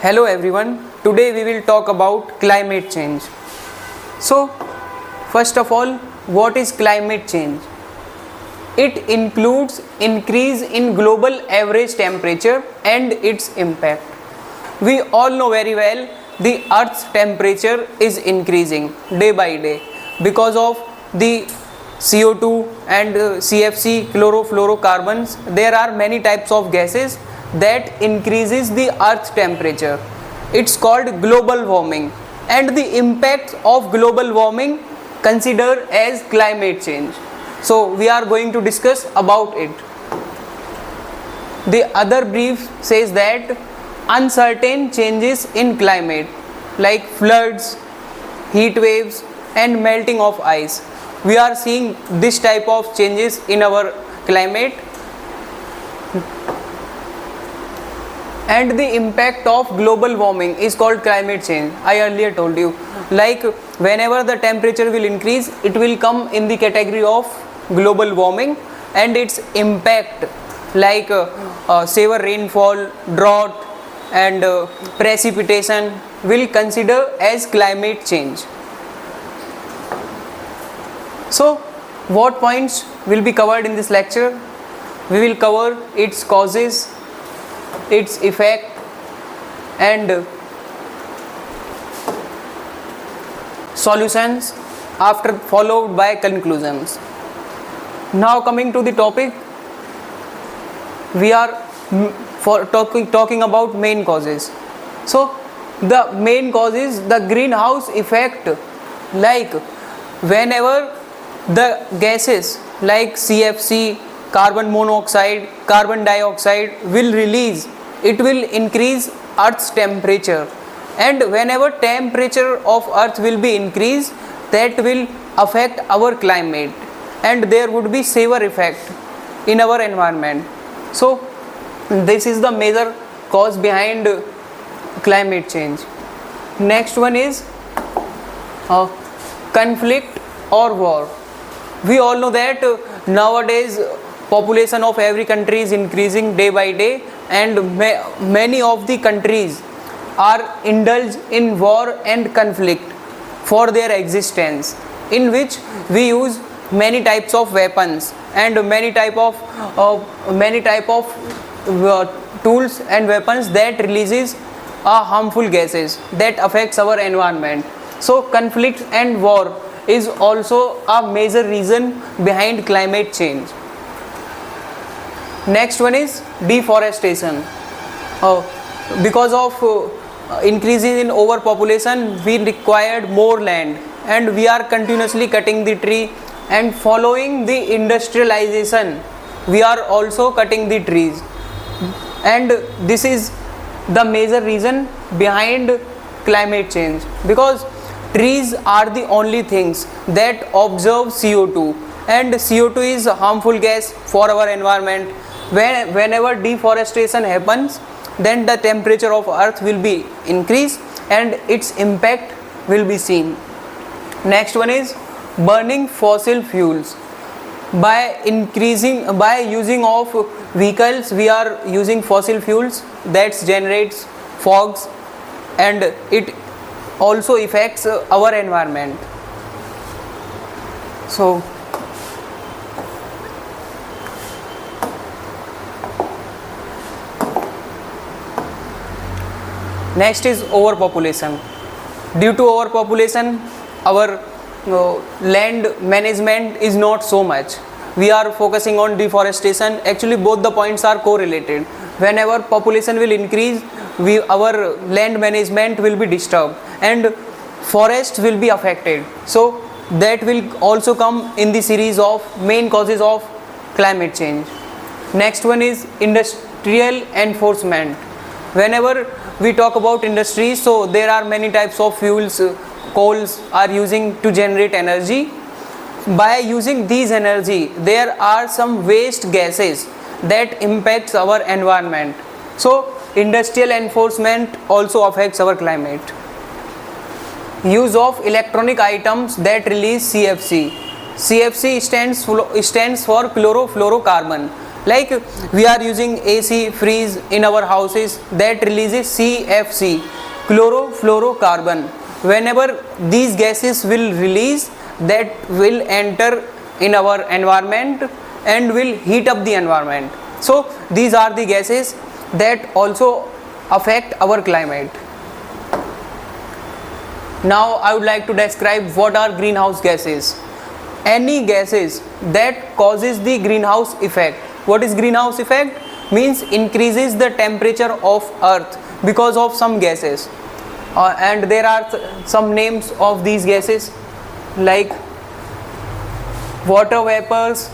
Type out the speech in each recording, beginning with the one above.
Hello everyone, today we will talk about climate change. So, first of all, what is climate change? It includes increase in global average temperature and its impact. We all know very well the Earth's temperature is increasing day by day because of the CO2 and CFC chlorofluorocarbons. There are many types of gases that increases the Earth's temperature. It's called global warming, and the impact of global warming considered as climate change. So we are going to discuss about it. The other brief says that uncertain changes in climate like floods, heat waves and melting of ice. We are seeing this type of changes in our climate, and the impact of global warming is called climate change. I earlier told you, like whenever the temperature will increase, it will come in the category of global warming, and its impact like severe rainfall, drought and precipitation will consider as climate change. So what points will be covered in this lecture? We will cover its causes, its effect and solutions, after followed by conclusions. Now coming to the topic, we are talking about main causes. So the main cause is the greenhouse effect, like whenever the gases like CFC, carbon monoxide, carbon dioxide will release, it will increase Earth's temperature, and whenever temperature of Earth will be increased, that will affect our climate and there would be severe effect in our environment. So this is the major cause behind climate change. Next one is conflict or war. We all know that nowadays population of every country is increasing day by day, and many of the countries are indulged in war and conflict for their existence, in which we use many types of weapons and many type of tools and weapons that releases harmful gases that affects our environment. So conflict and war is also a major reason behind climate change. Next one is deforestation. Because of increases in overpopulation, we required more land, and we are continuously cutting the tree, and following the industrialization, we are also cutting the trees, and this is the major reason behind climate change, because trees are the only things that absorb CO2, and CO2 is a harmful gas for our environment. Whenever deforestation happens, then the temperature of Earth will be increased and its impact will be seen. Next one is burning fossil fuels. By using of vehicles, we are using fossil fuels that generates fogs, and it also affects our environment. So next is overpopulation. Due to overpopulation, our land management is not so much. We are focusing on deforestation. Actually both the points are correlated. Whenever population will increase, our land management will be disturbed and forests will be affected. So that will also come in the series of main causes of climate change. Next one is industrial enforcement. Whenever we talk about industries, so there are many types of fuels, coals are using to generate energy. By using these energy, there are some waste gases that impacts our environment. So industrial enforcement also affects our climate. Use of electronic items that release CFC. CFC stands for chlorofluorocarbon, Like we are using AC, freeze in our houses, that releases CFC, chlorofluorocarbon. Whenever these gases will release, that will enter in our environment and will heat up the environment. So these are the gases that also affect our climate. Now I would like to describe what are greenhouse gases. Any gases that causes the greenhouse effect. What is greenhouse effect? Means increases the temperature of earth because of some gases. And there are some names of these gases like water vapors,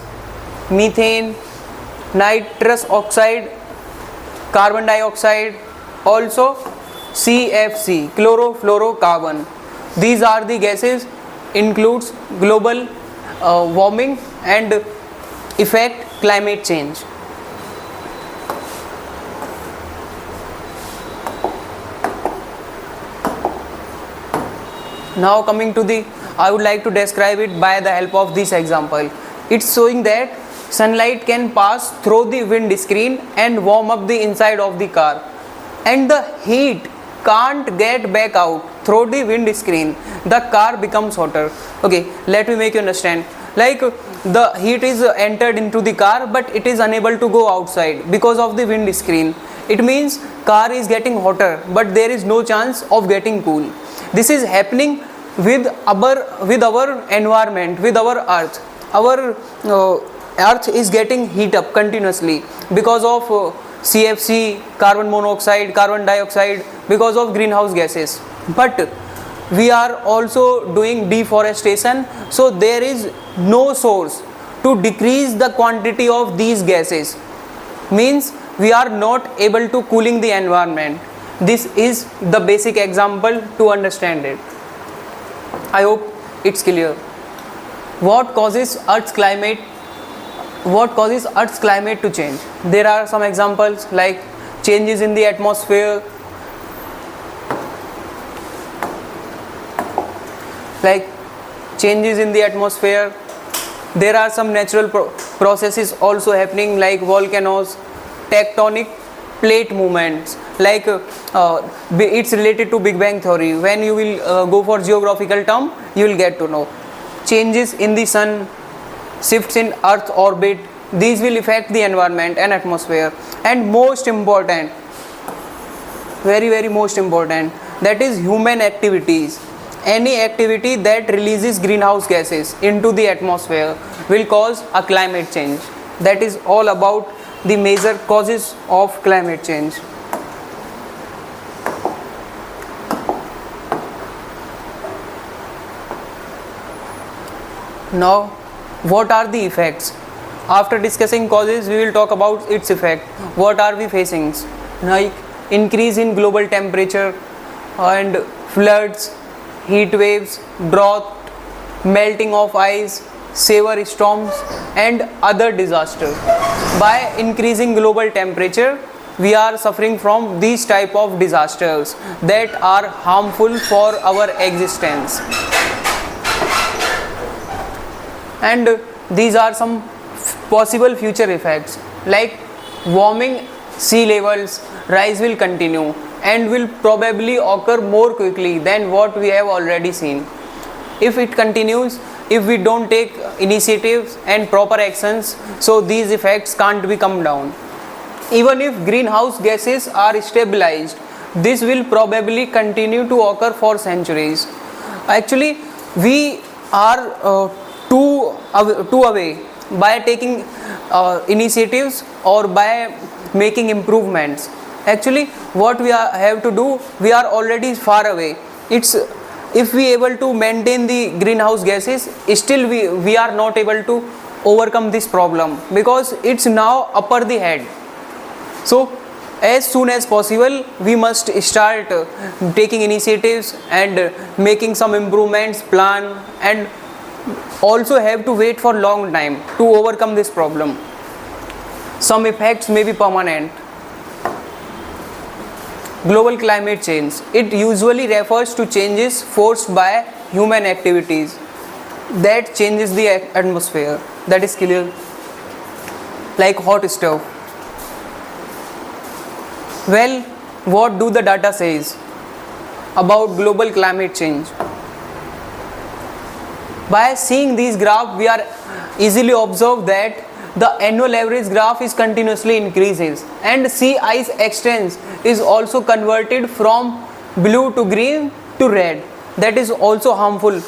methane, nitrous oxide, carbon dioxide, also CFC, chlorofluorocarbon. These are the gases includes global warming and affect climate change. Now coming to the, I would like to describe it by the help of this example. It's showing that sunlight can pass through the windscreen and warm up the inside of the car, and the heat can't get back out through the windscreen. The car becomes hotter. Okay, let me make you understand. Like the heat is entered into the car, but it is unable to go outside because of the windscreen. It means car is getting hotter, but there is no chance of getting cool. This is happening with our environment, with our earth. Our earth is getting heat up continuously because of CFC, carbon monoxide, carbon dioxide, because of greenhouse gases. But we are also doing deforestation, so there is no source to decrease the quantity of these gases. Means we are not able to cooling the environment. This is the basic example to understand it. I hope it's clear. What causes Earth's climate? What causes Earth's climate to change? There are some examples like changes in the atmosphere, There are some natural processes also happening like volcanoes, tectonic plate movements, like it's related to Big Bang theory. When you will go for geographical term, you will get to know. Changes in the sun, shifts in earth orbit, these will affect the environment and atmosphere. And most important, very most important, that is human activities. Any activity that releases greenhouse gases into the atmosphere will cause a climate change. That is all about the major causes of climate change. Now, what are the effects? After discussing causes, we will talk about its effect. What are we facing? Like increase in global temperature and floods, heat waves, drought, melting of ice, severe storms and other disasters. By increasing global temperature, we are suffering from these type of disasters that are harmful for our existence. And these are some possible future effects, like warming sea levels, rise will continue and will probably occur more quickly than what we have already seen. If it continues, if we don't take initiatives and proper actions, so these effects can't be come down. Even if greenhouse gases are stabilized, this will probably continue to occur for centuries. Actually, we are too away. By taking initiatives or by making improvements. Actually, what we have to do, we are already far away. It's if we able to maintain the greenhouse gases, still we are not able to overcome this problem because it's now upper the head. So as soon as possible, we must start taking initiatives and making some improvements, plan, and also have to wait for long time to overcome this problem. Some effects may be permanent. Global climate change. It usually refers to changes forced by human activities that changes the atmosphere. That is clear. like hot stove. Well, what do the data says about global climate change? By seeing these graphs, we are easily observe that the annual average graph is continuously increases, and sea ice extends is also converted from blue to green to red. That is also harmful,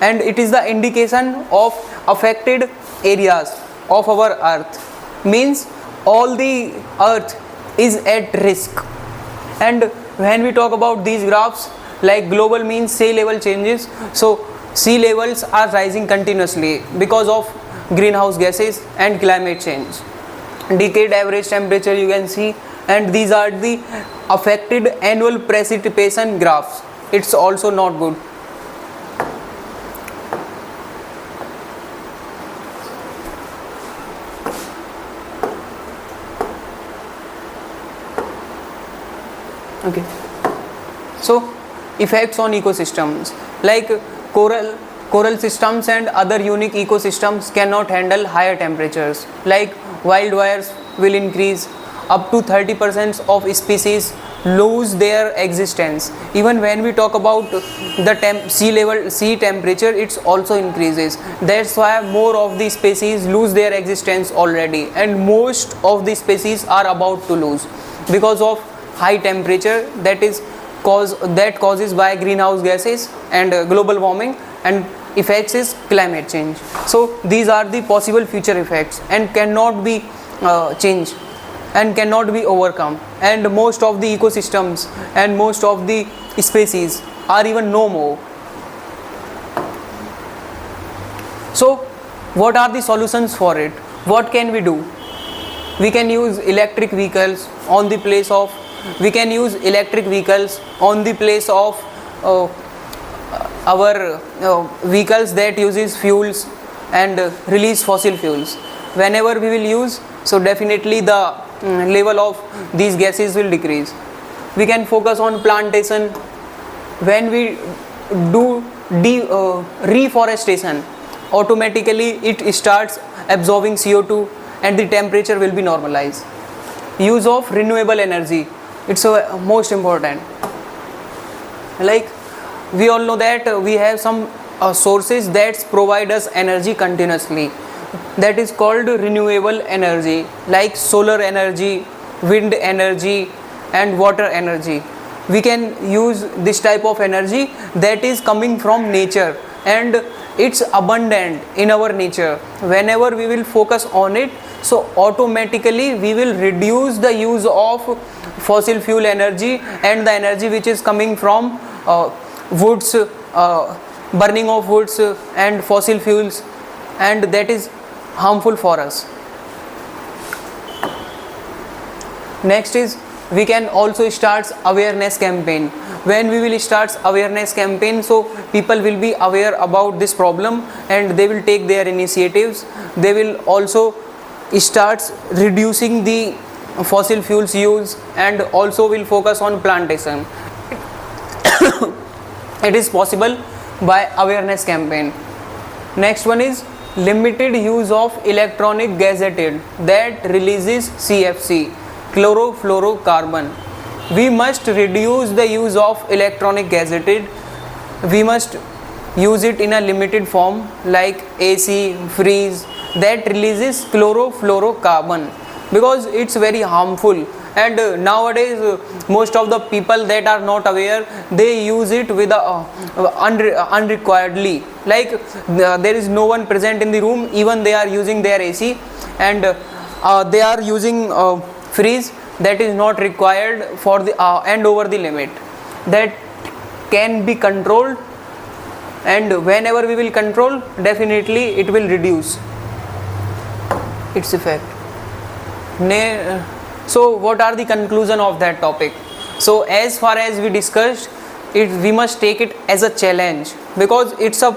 and it is the indication of affected areas of our earth. Means all the earth is at risk. And when we talk about these graphs, like global means sea level changes, so sea levels are rising continuously because of greenhouse gases and climate change. Decade average temperature you can see, and these are the affected annual precipitation graphs. It's also not good. Okay, so effects on ecosystems, like coral systems and other unique ecosystems cannot handle higher temperatures, like wildfires will increase. Up to 30% of species lose their existence. Even when we talk about the sea temperature, it's also increases. That's why more of the species lose their existence already, and most of the species are about to lose because of high temperature that causes by greenhouse gases and global warming, and effects is climate change. So these are the possible future effects and cannot be changed and cannot be overcome, and most of the ecosystems and most of the species are even no more. So what are the solutions for it? What can we do? We can use electric vehicles on the place of our vehicles that uses fuels and release fossil fuels. Whenever we will use, so definitely the level of these gases will decrease. We can focus on plantation. When we do reforestation, automatically it starts absorbing CO2 and the temperature will be normalized. Use of renewable energy, it's most important. Like we all know that we have some sources that provide us energy continuously, that is called renewable energy, like solar energy, wind energy and water energy. We can use this type of energy that is coming from nature, and it's abundant in our nature. Whenever we will focus on it, so automatically we will reduce the use of fossil fuel energy and the energy which is coming from woods, burning of woods and fossil fuels, and that is harmful for us. Next is we can also start awareness campaign. When we will start awareness campaign, so people will be aware about this problem and they will take their initiatives. They will also start reducing the fossil fuels use and also will focus on plantation. It is possible by awareness campaign. Next one is limited use of electronic gadget that releases CFC, chlorofluorocarbon. We must reduce the use of electronic gadget. We must use it in a limited form, like AC, freeze, that releases chlorofluorocarbon, because it's very harmful. And nowadays most of the people that are not aware, they use it with unrequiredly, like there is no one present in the room, even they are using their AC, and they are using freeze that is not required for the and over the limit. That can be controlled, and whenever we will control, definitely it will reduce its effect. So what are the conclusion of that topic? So as far as we discussed it, we must take it as a challenge, because it's a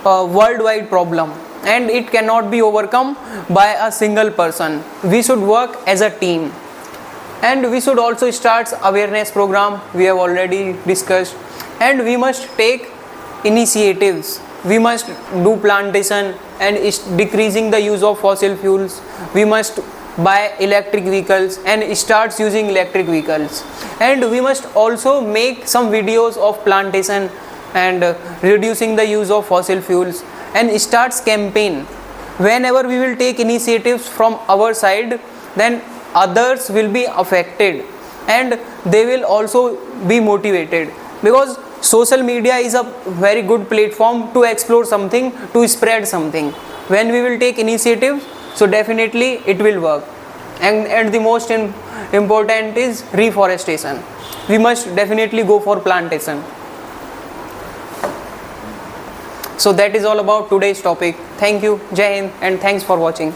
worldwide problem and it cannot be overcome by a single person. We should work as a team, and we should also start awareness program, we have already discussed, and we must take initiatives. We must do plantation and decreasing the use of fossil fuels. We must buy electric vehicles and starts using electric vehicles. And we must also make some videos of plantation and reducing the use of fossil fuels, and starts campaign. Whenever we will take initiatives from our side, then others will be affected and they will also be motivated, because social media is a very good platform to explore something, to spread something. When we will take initiative, so definitely it will work. And the most important is reforestation. We must definitely go for plantation. So that is all about today's topic. Thank you, Jai Hind, and thanks for watching.